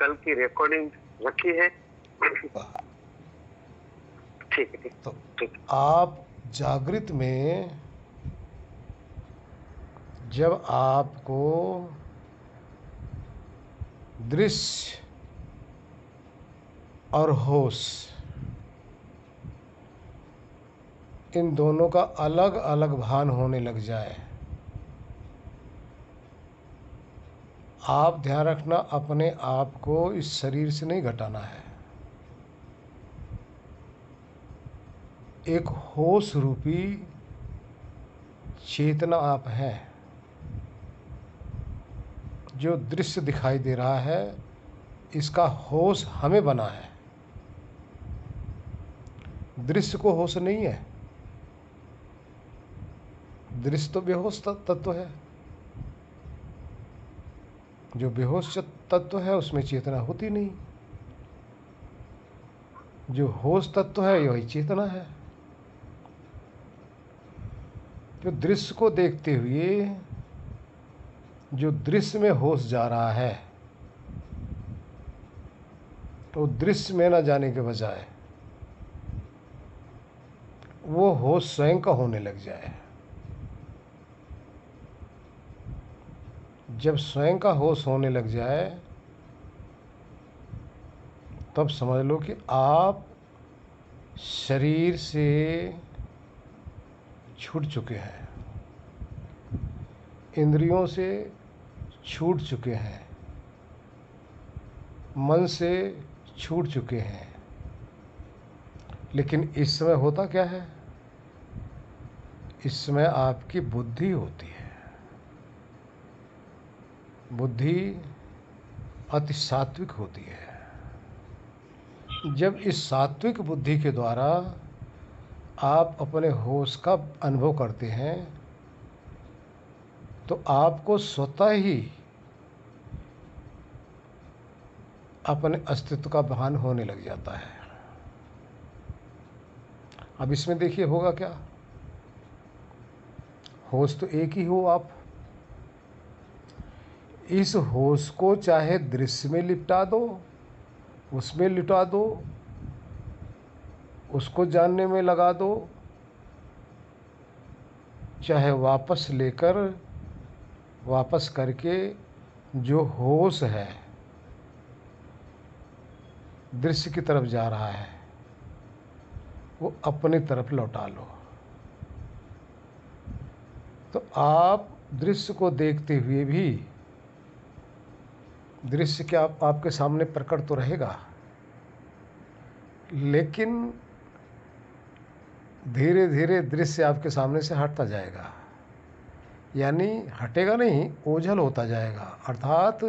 कल की रिकॉर्डिंग रखी है। ठीक है, तो ठीक। आप जागृत में जब आपको दृश्य और होश इन दोनों का अलग अलग भान होने लग जाए, आप ध्यान रखना अपने आप को इस शरीर से नहीं घटाना है। एक होश रूपी चेतना आप हैं। जो दृश्य दिखाई दे रहा है इसका होश हमें बना है, दृश्य को होश नहीं है। दृश्य तो बेहोश तत्व है। जो बेहोश तत्व है उसमें चेतना होती नहीं। जो होश तत्व है वही चेतना है। जो दृश्य को देखते हुए जो दृश्य में होश जा रहा है, तो दृश्य में न जाने के बजाय वो होश स्वयं का होने लग जाए। जब स्वयं का होश होने लग जाए तब समझ लो कि आप शरीर से छूट चुके हैं, इंद्रियों से छूट चुके हैं, मन से छूट चुके हैं। लेकिन इस समय होता क्या है? इस समय आपकी बुद्धि होती है। बुद्धि अति सात्विक होती है। जब इस सात्विक बुद्धि के द्वारा आप अपने होश का अनुभव करते हैं तो आपको स्वतः ही अपने अस्तित्व का भान होने लग जाता है। अब इसमें देखिए होगा क्या। होश तो एक ही हो आप। इस होश को चाहे दृश्य में लिपटा दो, उसमें लिटा दो, उसको जानने में लगा दो, चाहे वापस करके जो होश है दृश्य की तरफ जा रहा है वो अपनी तरफ लौटा लो। तो आप दृश्य को देखते हुए भी दृश्य क्या आपके सामने प्रकट तो रहेगा, लेकिन धीरे धीरे दृश्य आपके सामने से हटता जाएगा। यानी हटेगा नहीं, ओझल होता जाएगा। अर्थात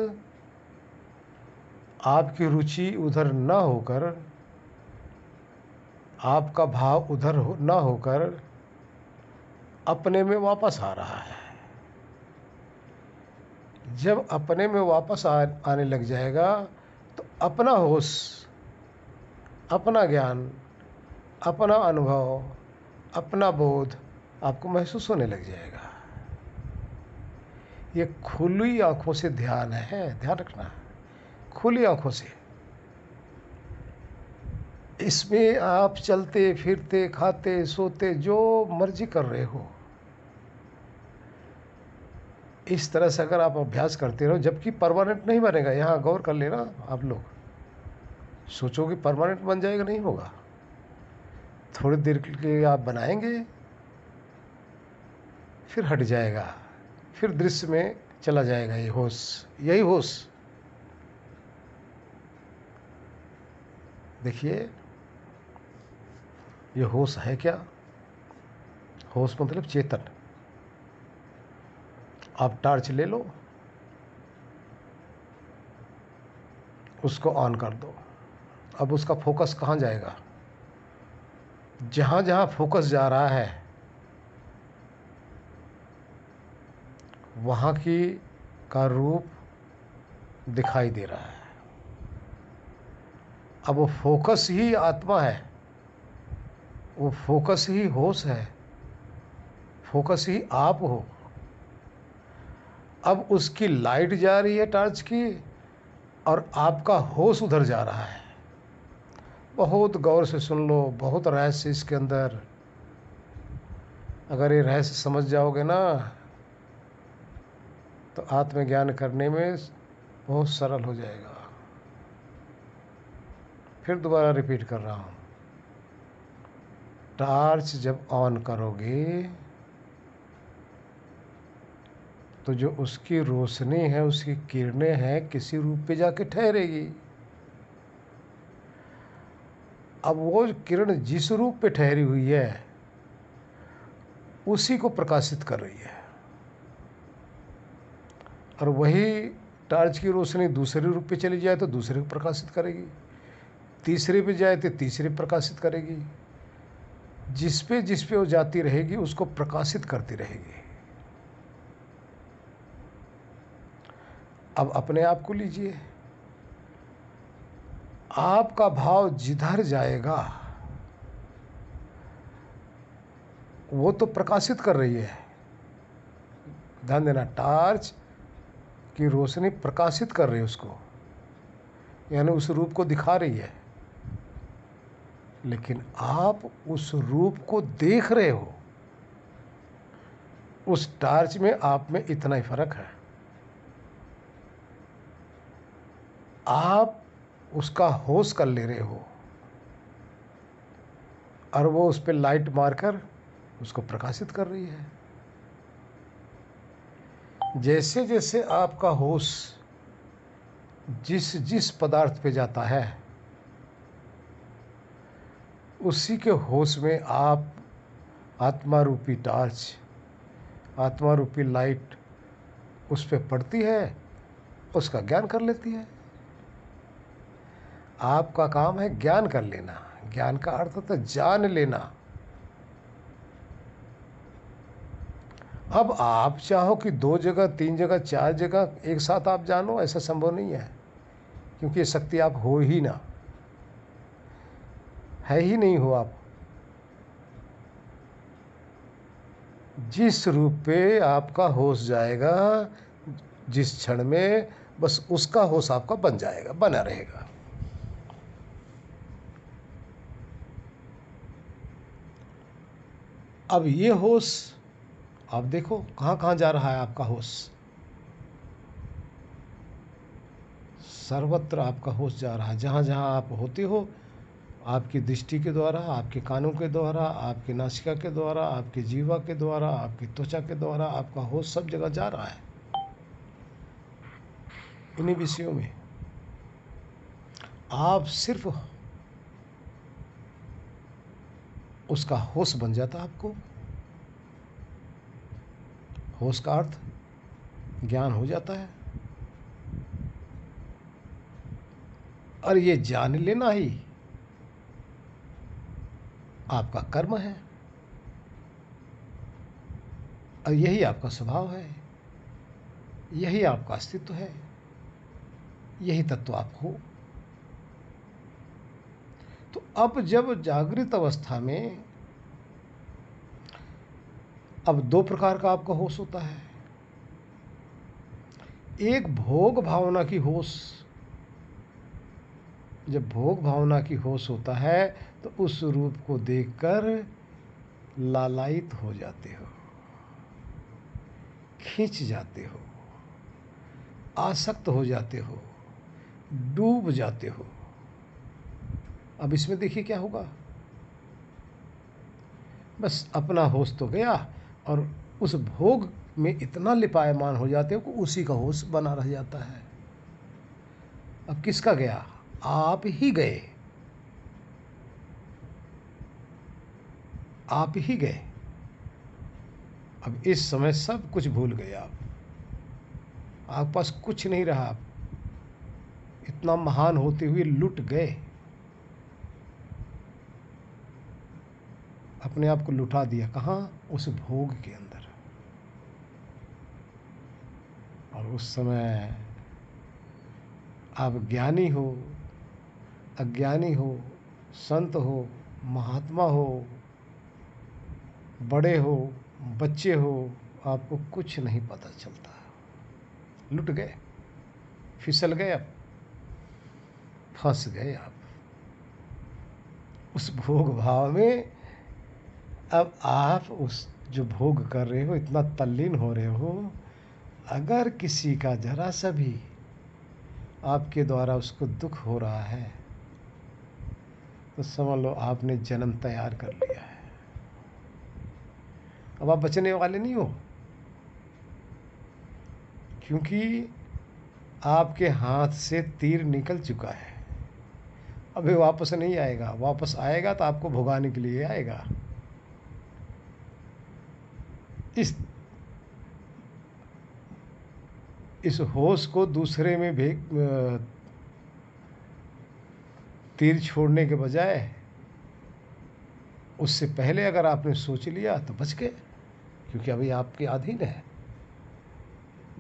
आपकी रुचि उधर न होकर, आपका भाव उधर न होकर अपने में वापस आ रहा है। जब अपने में वापस आने लग जाएगा तो अपना होश, अपना ज्ञान, अपना अनुभव, अपना बोध आपको महसूस होने लग जाएगा। ये खुली आंखों से ध्यान है, ध्यान रखना, खुली आंखों से। इसमें आप चलते फिरते खाते सोते जो मर्जी कर रहे हो, इस तरह से अगर आप अभ्यास करते रहो, जबकि परमानेंट नहीं बनेगा। यहाँ गौर कर लेना आप लोग, सोचो कि परमानेंट बन जाएगा, नहीं होगा। थोड़ी देर के लिए आप बनाएंगे, फिर हट जाएगा, फिर दृश्य में चला जाएगा। ये होश, यही होश। देखिए ये होश है क्या? होश मतलब चेतन। आप टार्च ले लो, उसको ऑन कर दो। अब उसका फोकस कहाँ जाएगा? जहाँ जहाँ फोकस जा रहा है वहाँ की का रूप दिखाई दे रहा है। अब वो फोकस ही आत्मा है, वो फोकस ही होश है, फोकस ही आप हो। अब उसकी लाइट जा रही है टार्च की, और आपका होश उधर जा रहा है। बहुत गौर से सुन लो, बहुत रहस्य इसके अंदर। अगर ये रहस्य समझ जाओगे ना तो आत्मज्ञान करने में बहुत सरल हो जाएगा। फिर दोबारा रिपीट कर रहा हूँ, टॉर्च जब ऑन करोगे तो जो उसकी रोशनी है, उसकी किरणें हैं, किसी रूप पे जाके ठहरेगी। अब वो किरण जिस रूप पे ठहरी हुई है उसी को प्रकाशित कर रही है, और वही टॉर्च की रोशनी दूसरे रूप पे चली जाए तो दूसरे को प्रकाशित करेगी, तीसरे पे जाए तो तीसरे प्रकाशित करेगी। जिस पे वो जाती रहेगी उसको प्रकाशित करती रहेगी। अब अपने आप को लीजिए, आपका भाव जिधर जाएगा वो तो प्रकाशित कर रही है। ध्यान देना, टॉर्च की रोशनी प्रकाशित कर रही है उसको, यानी उस रूप को दिखा रही है। लेकिन आप उस रूप को देख रहे हो। उस टॉर्च में आप में इतना ही फर्क है। आप उसका होश कर ले रहे हो और वो उस पर लाइट मारकर उसको प्रकाशित कर रही है। जैसे जैसे आपका होश जिस जिस पदार्थ पे जाता है उसी के होश में आप आत्मा रूपी टॉर्च, आत्मा रूपी लाइट उस पे पड़ती है, उसका ज्ञान कर लेती है। आपका काम है ज्ञान कर लेना। ज्ञान का अर्थ होता है जान लेना। अब आप चाहो कि 2 जगह, 3 जगह, 4 जगह एक साथ आप जानो, ऐसा संभव नहीं है, क्योंकि ये शक्ति आप हो ही ना, है ही नहीं हो आप। जिस रूप पे आपका होश जाएगा, जिस क्षण में, बस उसका होश आपका बन जाएगा, बना रहेगा। अब ये होश आप देखो कहाँ कहाँ जा रहा है आपका होश। सर्वत्र आपका होश जा रहा है। जहाँ जहाँ आप होते हो, आपकी दृष्टि के द्वारा, आपके कानों के द्वारा, आपकी नासिका के द्वारा, आपकी जीवा के द्वारा, आपकी त्वचा के द्वारा, आपका होश सब जगह जा रहा है इन्हीं विषयों में। आप सिर्फ उसका होश बन जाता आपको। होश का अर्थ ज्ञान हो जाता है, और ये जान लेना ही आपका कर्म है, और यही आपका स्वभाव है, यही आपका अस्तित्व है, यही तत्व आप हो। तो अब जब जागृत अवस्था में अब 2 प्रकार का आपका होश होता है। एक भोग भावना की होश। जब भोग भावना की होश होता है तो उस रूप को देखकर लालायित हो जाते हो, खींच जाते हो, आसक्त हो जाते हो, डूब जाते हो। अब इसमें देखिए क्या होगा। बस अपना होश तो गया, और उस भोग में इतना लिपायमान हो जाते हो कि उसी का होश बना रह जाता है। अब किसका गया? आप ही गए, आप ही गए। अब इस समय सब कुछ भूल गए आप। आपके पास कुछ नहीं रहा। आप इतना महान होते हुए लुट गए, अपने आप को लुटा दिया। कहाँ? उस भोग के अंदर। और उस समय आप ज्ञानी हो, अज्ञानी हो, संत हो, महात्मा हो, बड़े हो, बच्चे हो, आपको कुछ नहीं पता चलता। लुट गए, फिसल गए। अब फंस गए आप उस भोग भाव में। अब आप उस जो भोग कर रहे हो इतना तल्लीन हो रहे हो, अगर किसी का जरा सा भी आपके द्वारा उसको दुख हो रहा है तो समझ लो आपने जन्म तैयार कर लिया है। अब आप बचने वाले नहीं हो, क्योंकि आपके हाथ से तीर निकल चुका है। अभी वापस नहीं आएगा, वापस आएगा तो आपको भुगाने के लिए आएगा। इस होश को दूसरे में तीर छोड़ने के बजाय उससे पहले अगर आपने सोच लिया तो बच गए, क्योंकि अभी आपके अधीन है,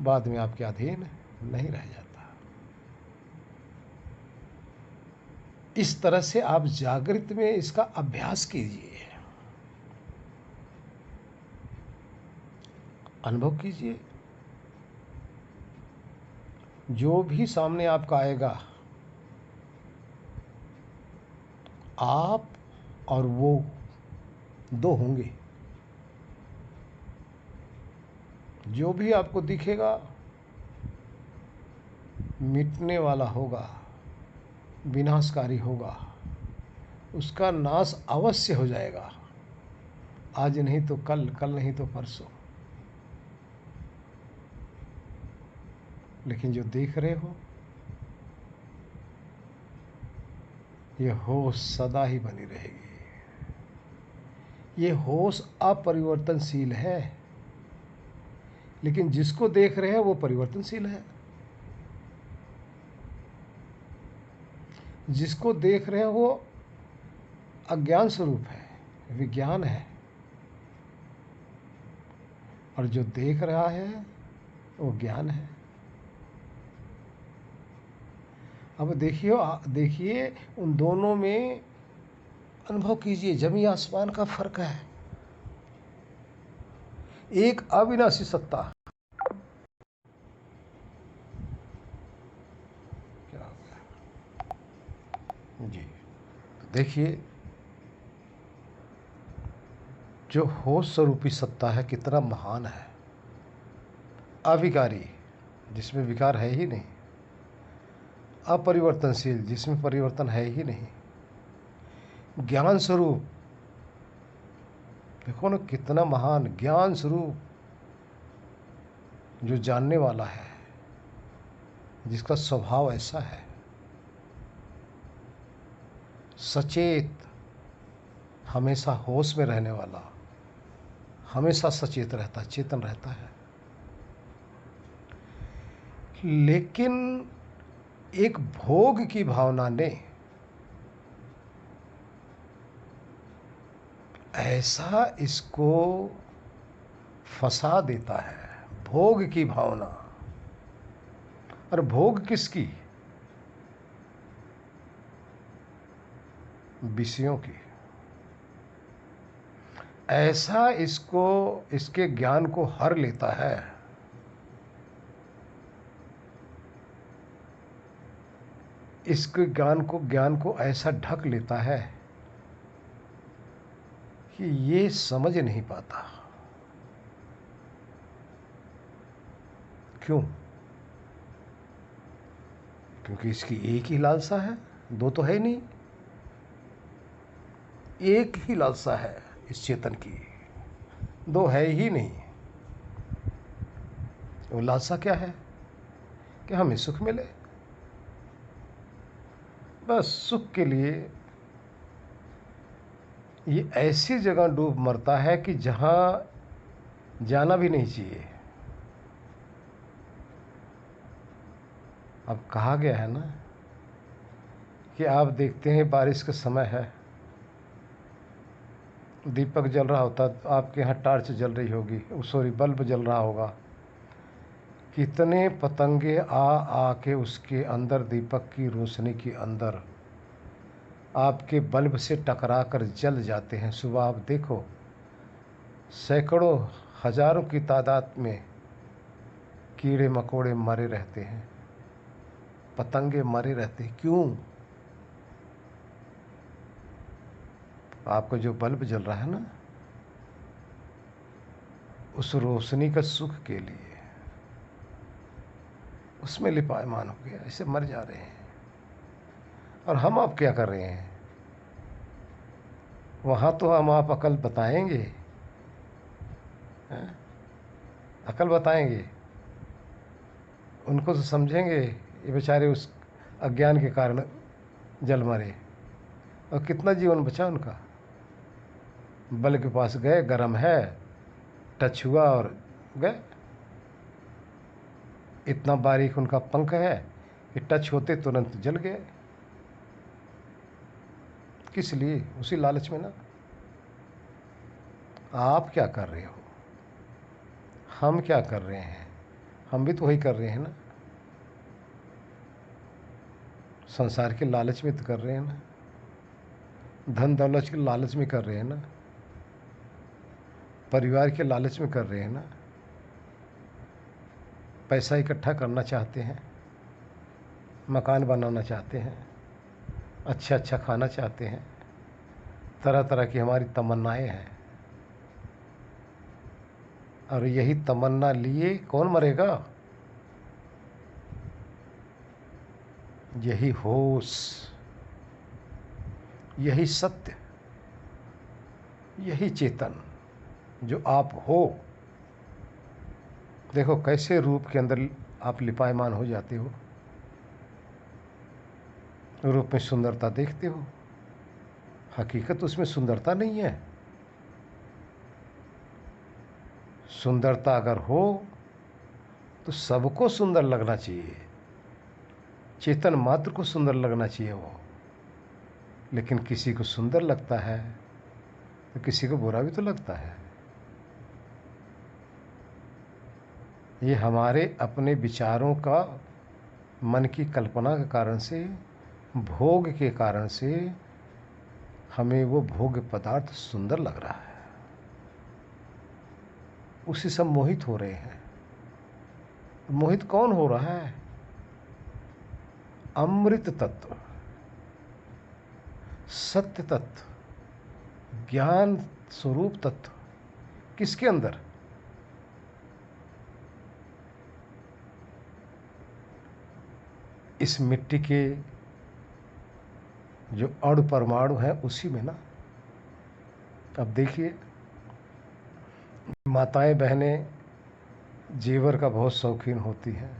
बाद में आपके अधीन नहीं रह जाता। इस तरह से आप जागृत में इसका अभ्यास कीजिए, अनुभव कीजिए। जो भी सामने आपका आएगा, आप और वो दो होंगे। जो भी आपको दिखेगा मिटने वाला होगा, विनाशकारी होगा, उसका नाश अवश्य हो जाएगा, आज नहीं तो कल, कल नहीं तो परसों। लेकिन जो देख रहे हो, ये होश सदा ही बनी रहेगी। ये होश अपरिवर्तनशील है, लेकिन जिसको देख रहे हैं वो परिवर्तनशील है। जिसको देख रहे हैं वो अज्ञान स्वरूप है, विज्ञान है, और जो देख रहा है वो ज्ञान है। अब देखिए उन दोनों में अनुभव कीजिए, जमीन आसमान का फर्क है। एक अविनाशी सत्ता, क्या हो गया जी, तो देखिए जो होश स्वरूपी सत्ता है कितना महान है, अविकारी जिसमें विकार है ही नहीं, अपरिवर्तनशील जिसमें परिवर्तन है ही नहीं, ज्ञान स्वरूप, देखो ना कितना महान ज्ञान स्वरूप, जो जानने वाला है, जिसका स्वभाव ऐसा है, सचेत, हमेशा होश में रहने वाला, हमेशा सचेत रहता है, चेतन रहता है। लेकिन एक भोग की भावना ने ऐसा इसको फंसा देता है, भोग की भावना। और भोग किसकी? विषयों की। ऐसा इसको, इसके ज्ञान को हर लेता है, इसके ज्ञान को ऐसा ढक लेता है कि ये समझ नहीं पाता। क्यों? क्योंकि इसकी एक ही लालसा है, दो तो है नहीं, एक ही लालसा है इस चेतन की, दो है ही नहीं। वो लालसा क्या है? कि हमें सुख मिले, बस सुख के लिए ये ऐसी जगह डूब मरता है कि जहां जाना भी नहीं चाहिए। अब कहा गया है ना कि आप देखते हैं बारिश का समय है, दीपक जल रहा होता, तो आपके यहाँ टार्च जल रही होगी, सॉरी बल्ब जल रहा होगा, कितने पतंगे आ के उसके अंदर, दीपक की रोशनी के अंदर आपके बल्ब से टकरा कर जल जाते हैं। सुबह आप देखो सैकड़ों हजारों की तादाद में कीड़े मकोड़े मरे रहते हैं, पतंगे मरे रहते हैं। क्यों? आपका जो बल्ब जल रहा है ना, उस रोशनी का सुख के लिए उसमें लिपायमान हो गया, ऐसे मर जा रहे हैं। और हम आप क्या कर रहे हैं? वहाँ तो हम आप अकल बताएंगे, हैं? अकल बताएंगे, उनको तो समझेंगे ये बेचारे उस अज्ञान के कारण जल मरे, और कितना जीवन बचा उनका। बल के पास गए, गरम है, टच हुआ और गए। इतना बारीक उनका पंख है कि टच होते तुरंत जल गए। किस लिए? उसी लालच में ना। आप क्या कर रहे हो? हम क्या कर रहे हैं? हम भी तो वही कर रहे हैं ना। संसार के लालच में तो कर रहे हैं ना, धन दौलत के लालच में कर रहे हैं ना, परिवार के लालच में कर रहे हैं ना, पैसा इकट्ठा करना चाहते हैं, मकान बनाना चाहते हैं, अच्छा अच्छा खाना चाहते हैं, तरह तरह की हमारी तमन्नाएं हैं। और यही तमन्ना लिए कौन मरेगा? यही होश, यही सत्य, यही चेतन जो आप हो। देखो कैसे रूप के अंदर आप लिपायमान हो जाते हो, रूप में सुंदरता देखते हो, हकीकत उसमें सुंदरता नहीं है। सुंदरता अगर हो तो सबको सुंदर लगना चाहिए, चेतन मात्र को सुंदर लगना चाहिए वो। लेकिन किसी को सुंदर लगता है तो किसी को बुरा भी तो लगता है। ये हमारे अपने विचारों का, मन की कल्पना के कारण से, भोग के कारण से हमें वो भोग पदार्थ सुंदर लग रहा है, उसी से मोहित हो रहे हैं। मोहित कौन हो रहा है? अमृत तत्व, सत्य तत्व, ज्ञान स्वरूप तत्व। किसके अंदर? इस मिट्टी के जो अणु परमाणु हैं उसी में ना। अब देखिए, माताएं बहनें जेवर का बहुत शौकीन होती हैं।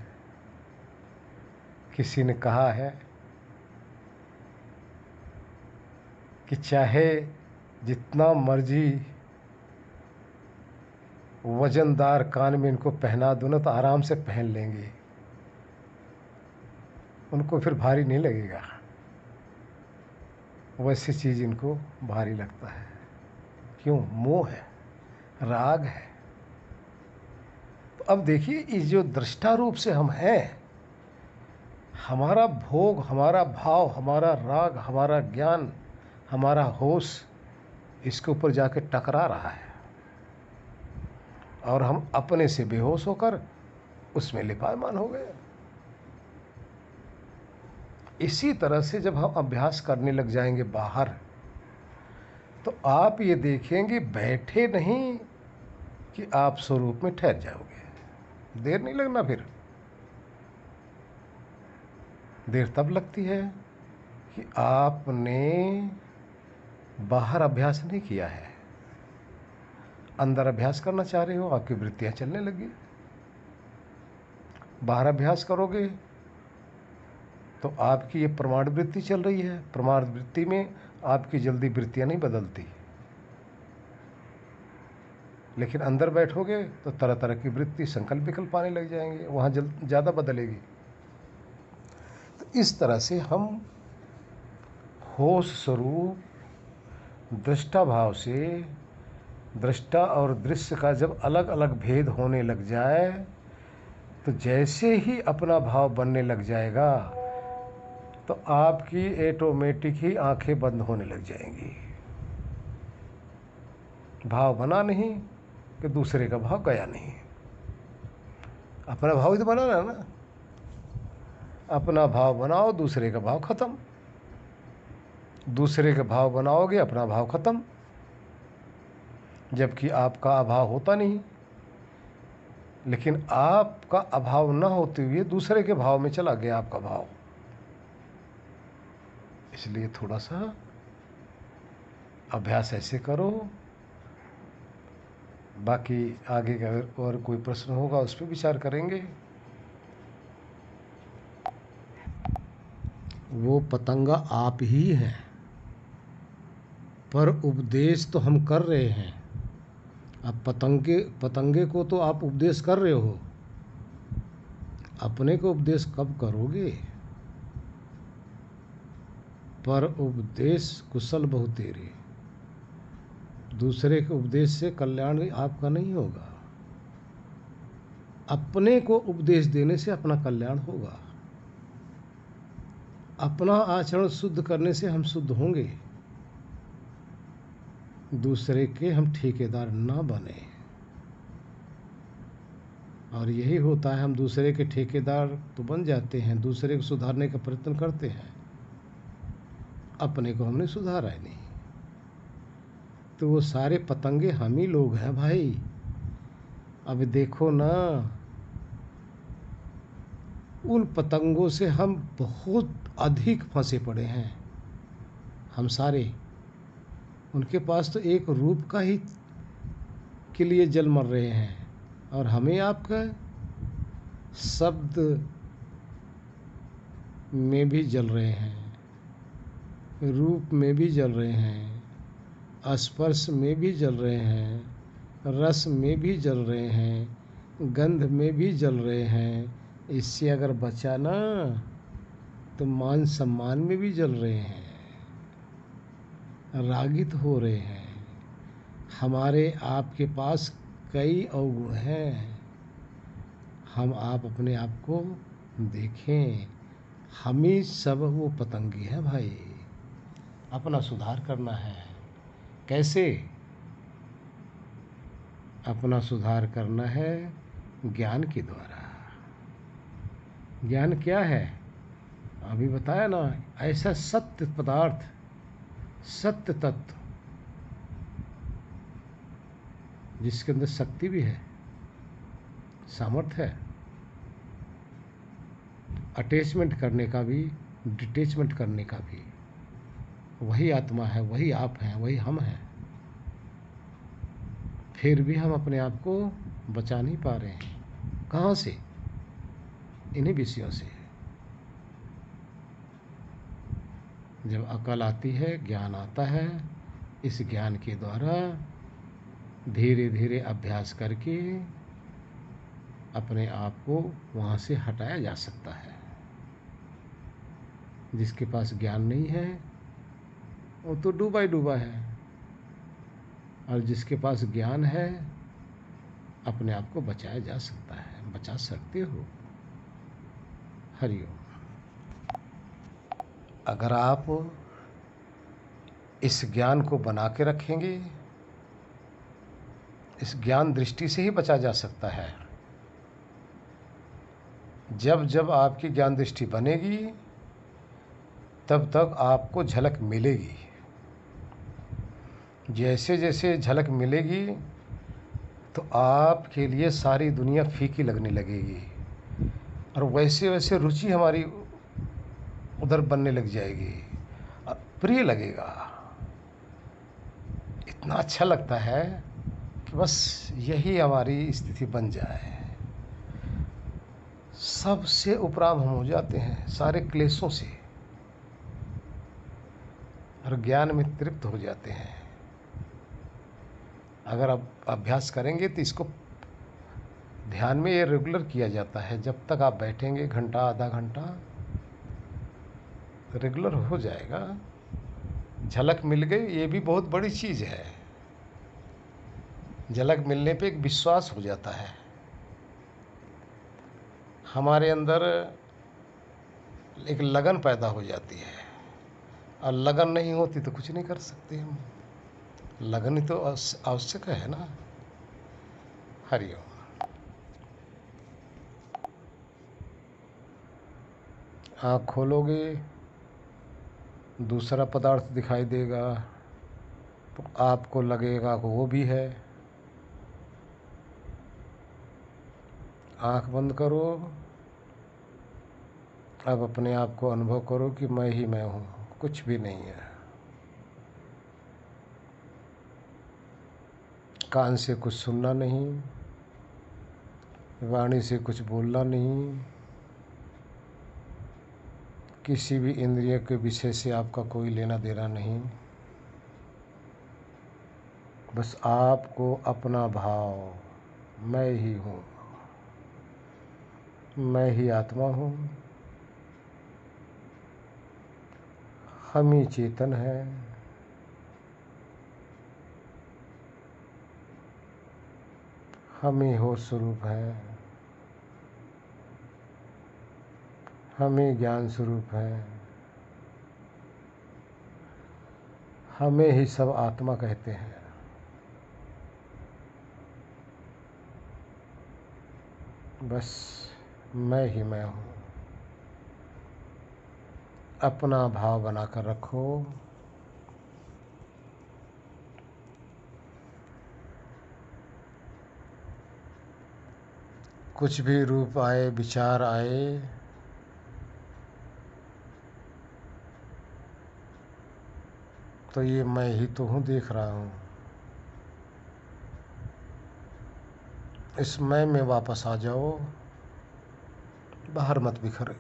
किसी ने कहा है कि चाहे जितना मर्जी वजनदार कान में इनको पहना दो ना तो आराम से पहन लेंगे, उनको फिर भारी नहीं लगेगा। वैसी चीज़ इनको भारी लगता है। क्यों? मोह है, राग है। तो अब देखिए, इस जो दृष्टा रूप से हम हैं, हमारा भोग, हमारा भाव, हमारा राग, हमारा ज्ञान, हमारा होश इसके ऊपर जाके टकरा रहा है, और हम अपने से बेहोश होकर उसमें लिपायमान हो गए। इसी तरह से जब हम अभ्यास करने लग जाएंगे बाहर, तो आप ये देखेंगे बैठे नहीं कि आप स्वरूप में ठहर जाओगे। देर नहीं लगना। फिर देर तब लगती है कि आपने बाहर अभ्यास नहीं किया है, अंदर अभ्यास करना चाह रहे हो, आपकी वृत्तियां चलने लगी। बाहर अभ्यास करोगे तो आपकी ये प्रमाण वृत्ति चल रही है, प्रमाण वृत्ति में आपकी जल्दी वृत्तियां नहीं बदलती। लेकिन अंदर बैठोगे तो तरह तरह की वृत्ति, संकल्प विकल्प आने लग जाएंगे, वहाँ ज़्यादा बदलेगी। तो इस तरह से हम होश स्वरूप दृष्टा भाव से, दृष्टा और दृश्य का जब अलग अलग भेद होने लग जाए, तो जैसे ही अपना भाव बनने लग जाएगा तो आपकी ऑटोमेटिक ही आंखें बंद होने लग जाएंगी। भाव बना नहीं कि दूसरे का भाव गया नहीं। अपना भाव ही तो बनाना है ना। अपना भाव बनाओ, दूसरे का भाव खत्म। दूसरे के भाव बनाओगे, अपना भाव खत्म, जबकि आपका अभाव होता नहीं। लेकिन आपका अभाव न होते हुए दूसरे के भाव में चला गया आपका भाव। इसलिए थोड़ा सा अभ्यास ऐसे करो। बाकी आगे का और कोई प्रश्न होगा उस पर विचार करेंगे। वो पतंगा आप ही हैं, पर उपदेश तो हम कर रहे हैं। अब पतंगे को तो आप उपदेश कर रहे हो, अपने को उपदेश कब करोगे? पर उपदेश कुशल बहु तेरे, दूसरे के उपदेश से कल्याण आपका नहीं होगा। अपने को उपदेश देने से अपना कल्याण होगा। अपना आचरण शुद्ध करने से हम शुद्ध होंगे। दूसरे के हम ठेकेदार ना बने। और यही होता है, हम दूसरे के ठेकेदार तो बन जाते हैं, दूसरे को सुधारने का प्रयत्न करते हैं, अपने को हमने सुधारा ही नहीं। तो वो सारे पतंगे हम ही लोग हैं भाई। अब देखो ना, उन पतंगों से हम बहुत अधिक फंसे पड़े हैं। हम सारे उनके पास तो एक रूप का ही के लिए जल मर रहे हैं, और हमें आपका शब्द में भी जल रहे हैं, रूप में भी जल रहे हैं, स्पर्श में भी जल रहे हैं, रस में भी जल रहे हैं, गंध में भी जल रहे हैं। इससे अगर बचा ना तो मान सम्मान में भी जल रहे हैं, रागित हो रहे हैं। हमारे आपके पास कई अवगुण हैं। हम आप अपने आप को देखें, हम ही सब वो पतंगे हैं भाई। अपना सुधार करना है। कैसे? अपना सुधार करना है ज्ञान के द्वारा। ज्ञान क्या है? अभी बताया ना, ऐसा सत्य पदार्थ, सत्य तत्व जिसके अंदर शक्ति भी है, सामर्थ्य है, अटैचमेंट करने का भी, डिटैचमेंट करने का भी। वही आत्मा है, वही आप हैं, वही हम हैं। फिर भी हम अपने आप को बचा नहीं पा रहे हैं। कहाँ से? इन्हीं विषयों से। जब अकल आती है, ज्ञान आता है, इस ज्ञान के द्वारा धीरे धीरे अभ्यास करके अपने आप को वहाँ से हटाया जा सकता है। जिसके पास ज्ञान नहीं है वो तो डूबा ही डूबा है, और जिसके पास ज्ञान है अपने आप को बचाया जा सकता है। बचा सकते हो। हरिओम। अगर आप इस ज्ञान को बना के रखेंगे, इस ज्ञान दृष्टि से ही बचा जा सकता है। जब जब आपकी ज्ञान दृष्टि बनेगी तब तक आपको झलक मिलेगी। जैसे जैसे झलक मिलेगी तो आपके लिए सारी दुनिया फीकी लगने लगेगी, और वैसे वैसे रुचि हमारी उधर बनने लग जाएगी, प्रिय लगेगा। इतना अच्छा लगता है कि बस यही हमारी स्थिति बन जाए। सबसे उपराम हम हो जाते हैं, सारे क्लेशों से, और ज्ञान में तृप्त हो जाते हैं। अगर आप अभ्यास करेंगे तो इसको ध्यान में ये रेगुलर किया जाता है। जब तक आप बैठेंगे घंटा आधा घंटा, रेगुलर हो जाएगा। झलक मिल गई, ये भी बहुत बड़ी चीज़ है। झलक मिलने पे एक विश्वास हो जाता है हमारे अंदर, एक लगन पैदा हो जाती है। और लगन नहीं होती तो कुछ नहीं कर सकते हम। लगन ही तो आवश्यक है ना। हरिओम। आँख खोलोगे दूसरा पदार्थ दिखाई देगा तो आपको लगेगा कि वो भी है। आँख बंद करो, अब अपने आप को अनुभव करो कि मैं ही मैं हूँ, कुछ भी नहीं है। कान से कुछ सुनना नहीं, वाणी से कुछ बोलना नहीं, किसी भी इंद्रिय के विषय से आपका कोई लेना देना नहीं। बस आपको अपना भाव, मैं ही हूँ, मैं ही आत्मा हूँ, हम ही चेतन है, हम ही होश स्वरूप है, हम ही ज्ञान स्वरूप है, हमें ही सब आत्मा कहते हैं। बस मैं ही मैं हूँ। अपना भाव बनाकर रखो। कुछ भी रूप आए, विचार आए, तो ये मैं ही तो हूँ, देख रहा हूँ। इस मैं में वापस आ जाओ, बाहर मत बिखरे।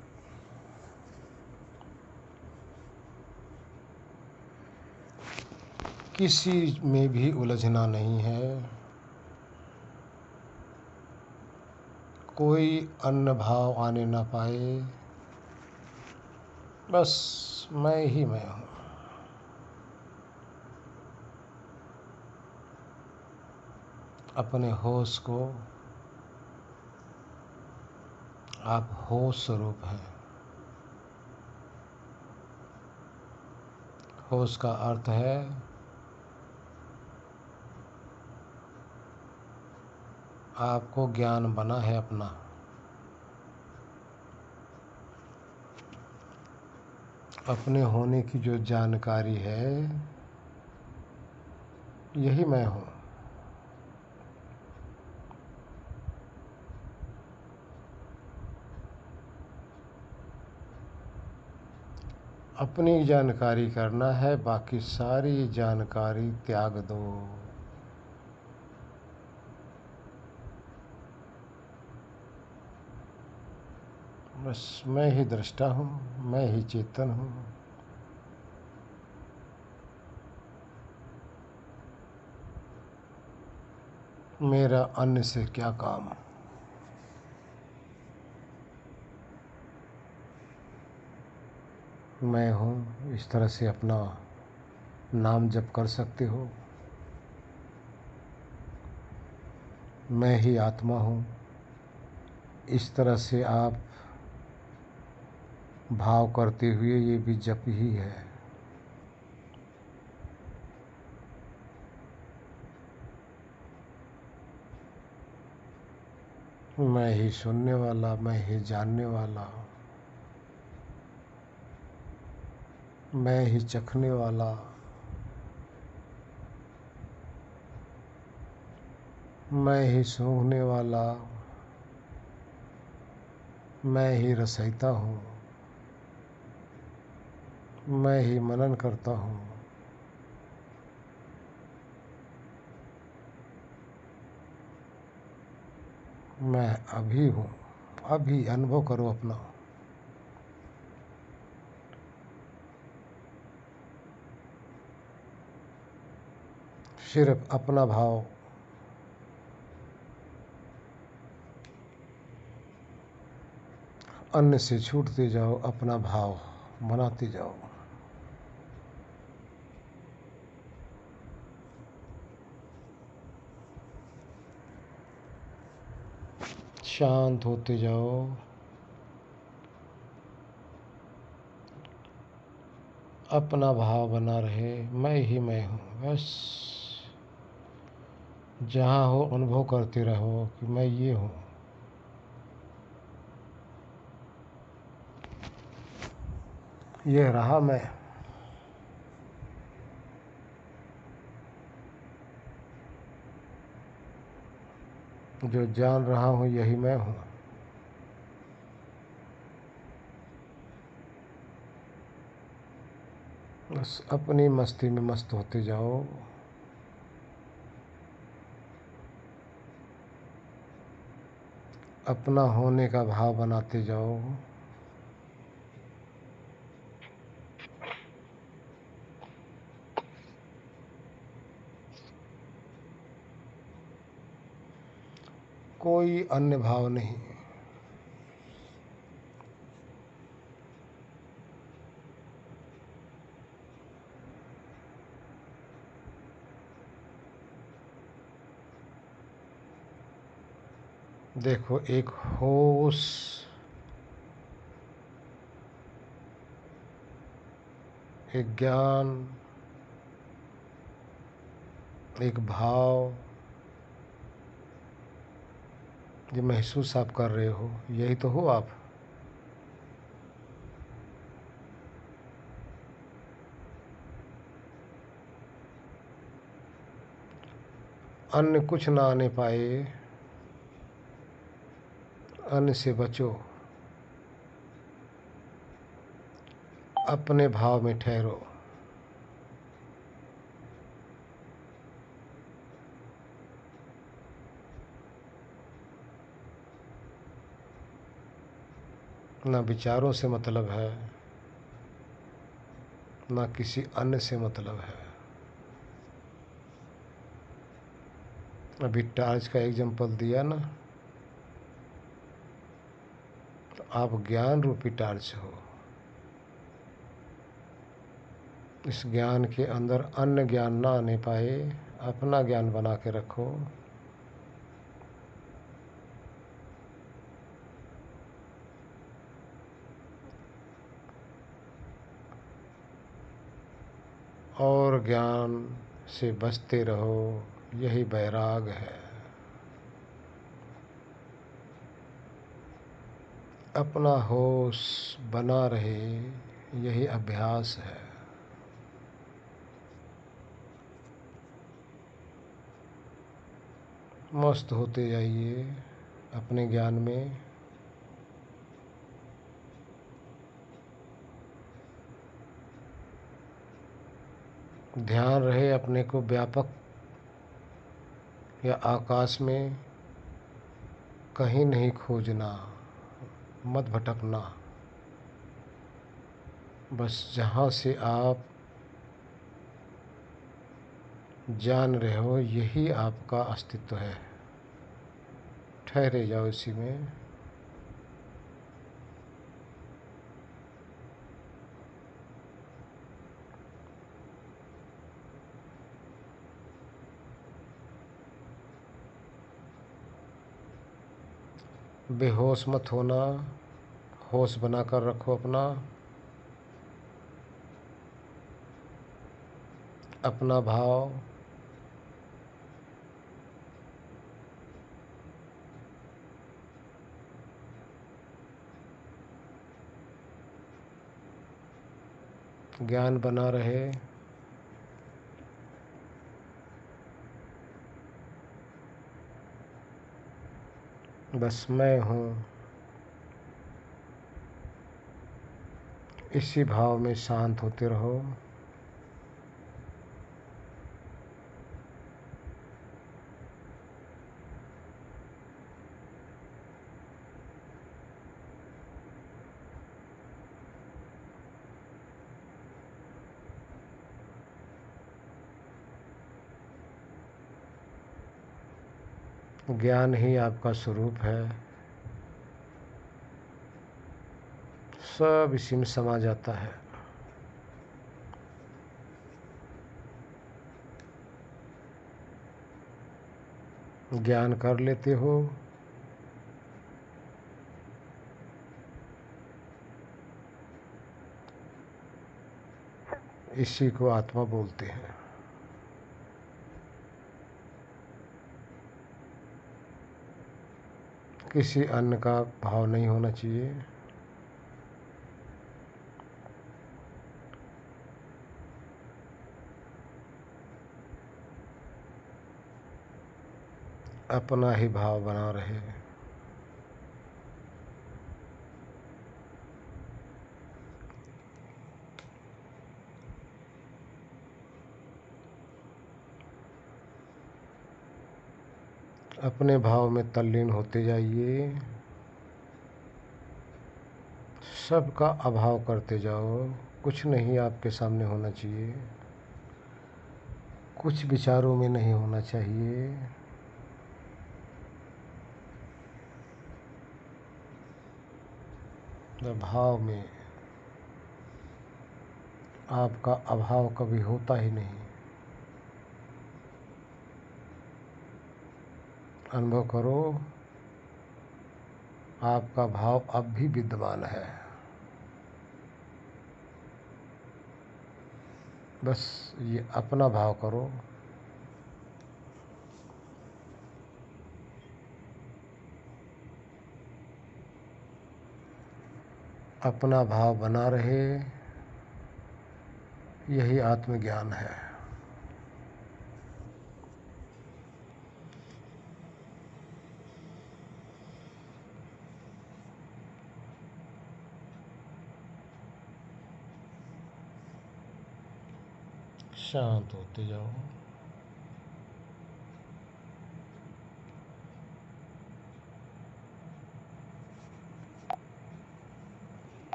किसी में भी उलझना नहीं है, कोई अन्य भाव आने ना पाए। बस मैं ही मैं हूँ। अपने होश को, आप होश स्वरूप हैं। होश का अर्थ है आपको ज्ञान बना है अपना। अपने होने की जो जानकारी है, यही मैं हूँ। अपनी जानकारी करना है, बाकी सारी जानकारी त्याग दो। बस मैं ही दृष्टा हूँ, मैं ही चेतन हूँ। मेरा अन्य से क्या काम। मैं हूँ, इस तरह से अपना नाम जप कर सकते हो। मैं ही आत्मा हूँ, इस तरह से आप भाव करते हुए, ये भी जप ही है। मैं ही सुनने वाला, मैं ही जानने वाला, मैं ही चखने वाला, मैं ही सूंघने वाला, मैं ही रचयिता हूँ, मैं ही मनन करता हूँ। मैं अभी हूँ, अभी अनुभव करो अपना। सिर्फ अपना भाव, अन्य से छूटते जाओ, अपना भाव बनाते जाओ। शांत होते जाओ। अपना भाव बना रहे, मैं ही मैं हूँ। बस जहाँ हो अनुभव करते रहो कि मैं ये हूँ। यह रहा मैं। जो जान रहा हूँ यही मैं हूँ। बस अपनी मस्ती में मस्त होते जाओ। अपना होने का भाव बनाते जाओ। कोई अन्य भाव नहीं। देखो, एक होश, एक ज्ञान, एक भाव, जो महसूस आप कर रहे हो, यही तो हो आप। अन्य कुछ ना आने पाए, अन्य से बचो, अपने भाव में ठहरो। ना विचारों से मतलब है, ना किसी अन्य से मतलब है। अभी टार्च का एग्जाम्पल दिया ना, तो आप ज्ञान रूपी टार्च हो। इस ज्ञान के अंदर अन्य ज्ञान ना आने पाए, अपना ज्ञान बना के रखो। और ज्ञान से बचते रहो, यही बैराग है। अपना होश बना रहे, यही अभ्यास है। मस्त होते जाइए अपने ज्ञान में। ध्यान रहे अपने को व्यापक या आकाश में, कहीं नहीं खोजना, मत भटकना। बस जहाँ से आप जान रहे हो, यही आपका अस्तित्व है। ठहरे जाओ इसी में। बेहोश मत होना, होश बनाकर रखो अपना। अपना भाव, ज्ञान बना रहे। बस मैं हूँ, इसी भाव में शांत होते रहो। ज्ञान ही आपका स्वरूप है। सब इसी में समा जाता है। ज्ञान कर लेते हो, इसी को आत्मा बोलते हैं। किसी अन्य का भाव नहीं होना चाहिए। अपना ही भाव बना रहे। अपने भाव में तल्लीन होते जाइए, सबका अभाव करते जाओ। कुछ नहीं आपके सामने होना चाहिए, कुछ विचारों में नहीं होना चाहिए। भाव में आपका अभाव कभी होता ही नहीं। अनुभव करो, आपका भाव अब भी विद्यमान है। बस ये अपना भाव करो। अपना भाव बना रहे, यही आत्मज्ञान है। शांत होते जाओ।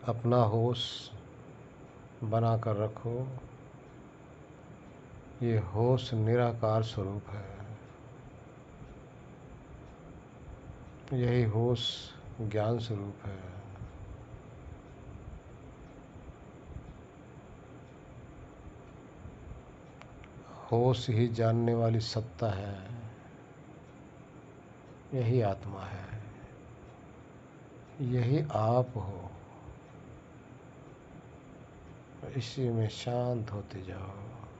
अपना होश बना कर रखो। ये होश निराकार स्वरूप है। यही होश ज्ञान स्वरूप है। होश ही जानने वाली सत्ता है। यही आत्मा है। यही आप हो। इसी में शांत होते जाओ।